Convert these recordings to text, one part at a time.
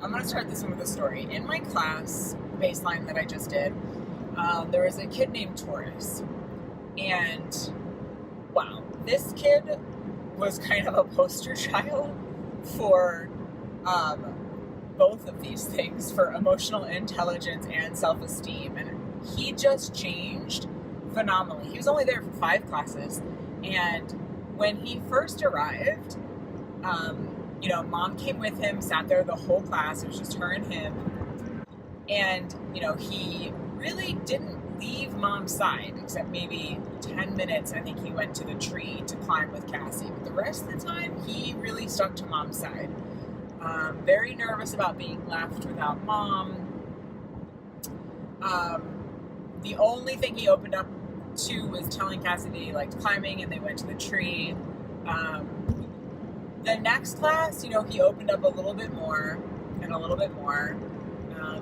I'm going to start this one with a story. In my class baseline that I just did, there was a kid named Taurus. And wow, this kid was kind of a poster child for both of these things, for emotional intelligence and self-esteem. And he just changed phenomenally. He was only there for 5 classes. And when he first arrived, mom came with him, sat there the whole class. It was just her and him. And, he really didn't leave mom's side, except maybe 10 minutes. I think he went to the tree to climb with Cassie. But the rest of the time, he really stuck to mom's side. Very nervous about being left without mom. The only thing he opened up to was telling Cassie that he liked climbing, and they went to the tree. The next class, he opened up a little bit more and a little bit more.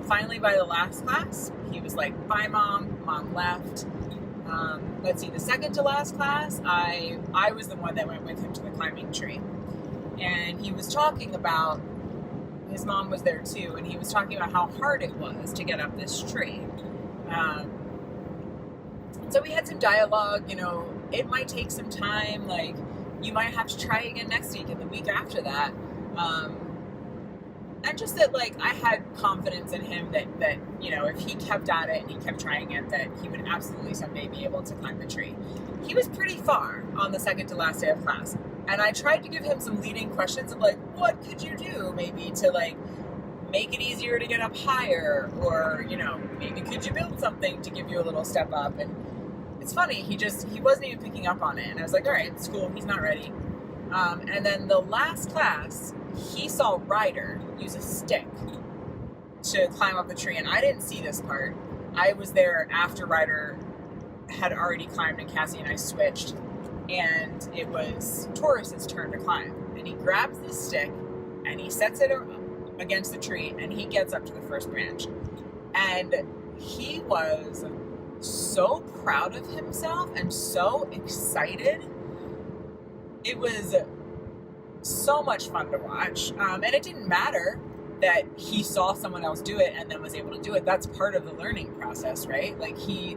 Finally, by the last class, he was like, bye, Mom. Mom left. Let's see, the second to last class, I was the one that went with him to the climbing tree. And he was talking about, his mom was there too, and he was talking about how hard it was to get up this tree. So we had some dialogue, it might take some time, like, you might have to try again next week and the week after that. And just that, like, I had confidence in him that if he kept at it and he kept trying it, that he would absolutely someday be able to climb the tree. He was pretty far on the second to last day of class. And I tried to give him some leading questions of, like, what could you do maybe to, like, make it easier to get up higher? Or, maybe could you build something to give you a little step up? And it's funny, he wasn't even picking up on it. And I was like, all right, it's cool, he's not ready. And then the last class, he saw Ryder use a stick to climb up the tree. And I didn't see this part. I was there after Ryder had already climbed and Cassie and I switched. And it was Taurus's turn to climb. And he grabs the stick and he sets it against the tree and he gets up to the first branch. And he was so proud of himself and so excited. It was so much fun to watch. And it didn't matter that he saw someone else do it and then was able to do it. That's part of the learning process, right? Like, he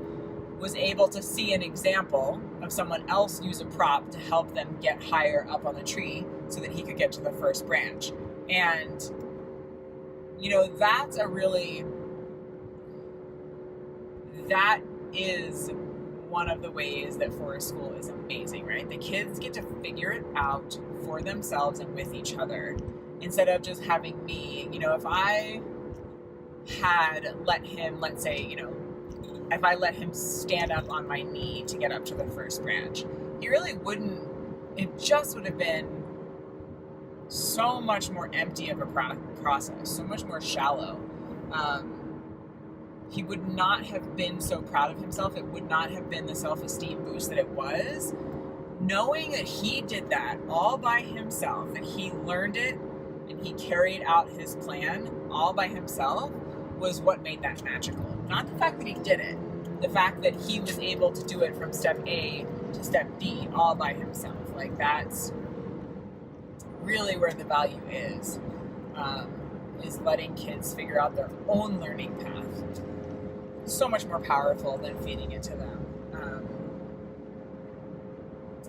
was able to see an example of someone else use a prop to help them get higher up on the tree so that he could get to the first branch. And, that is one of the ways that forest school is amazing, right? The kids get to figure it out for themselves and with each other, instead of just having me, if I had let him, let's say, if I let him stand up on my knee to get up to the first branch, he really wouldn't, it just would have been so much more empty of a process, so much more shallow. He would not have been so proud of himself. It would not have been the self-esteem boost that it was. Knowing that he did that all by himself, that he learned it and he carried out his plan all by himself, was what made that magical. Not the fact that he did it, the fact that he was able to do it from step A to step D all by himself. Like, that's really where the value is letting kids figure out their own learning path. So much more powerful than feeding it to them.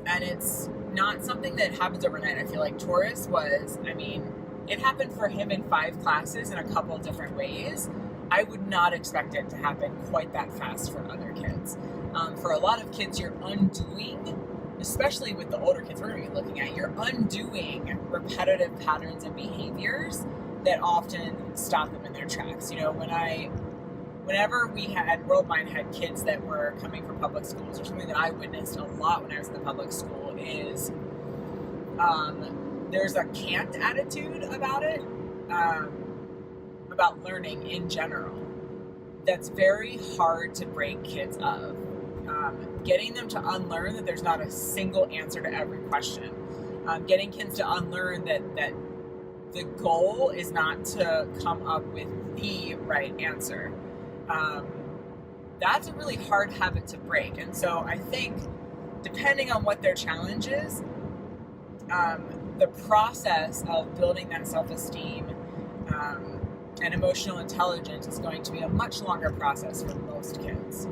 And it's not something that happens overnight. I feel like Taurus was, it happened for him in 5 classes in a couple different ways. I would not expect it to happen quite that fast for other kids. For a lot of kids, you're undoing, especially with the older kids we're going to be looking at, you're undoing repetitive patterns and behaviors that often stop them in their tracks. Whenever Worldmind had kids that were coming from public schools, or something that I witnessed a lot when I was in the public school, is there's a can't attitude about it, about learning in general, that's very hard to break kids of. Getting them to unlearn that there's not a single answer to every question. Getting kids to unlearn that the goal is not to come up with the right answer. That's a really hard habit to break. And so I think, depending on what their challenge is, the process of building that self-esteem, And emotional intelligence is going to be a much longer process for most kids.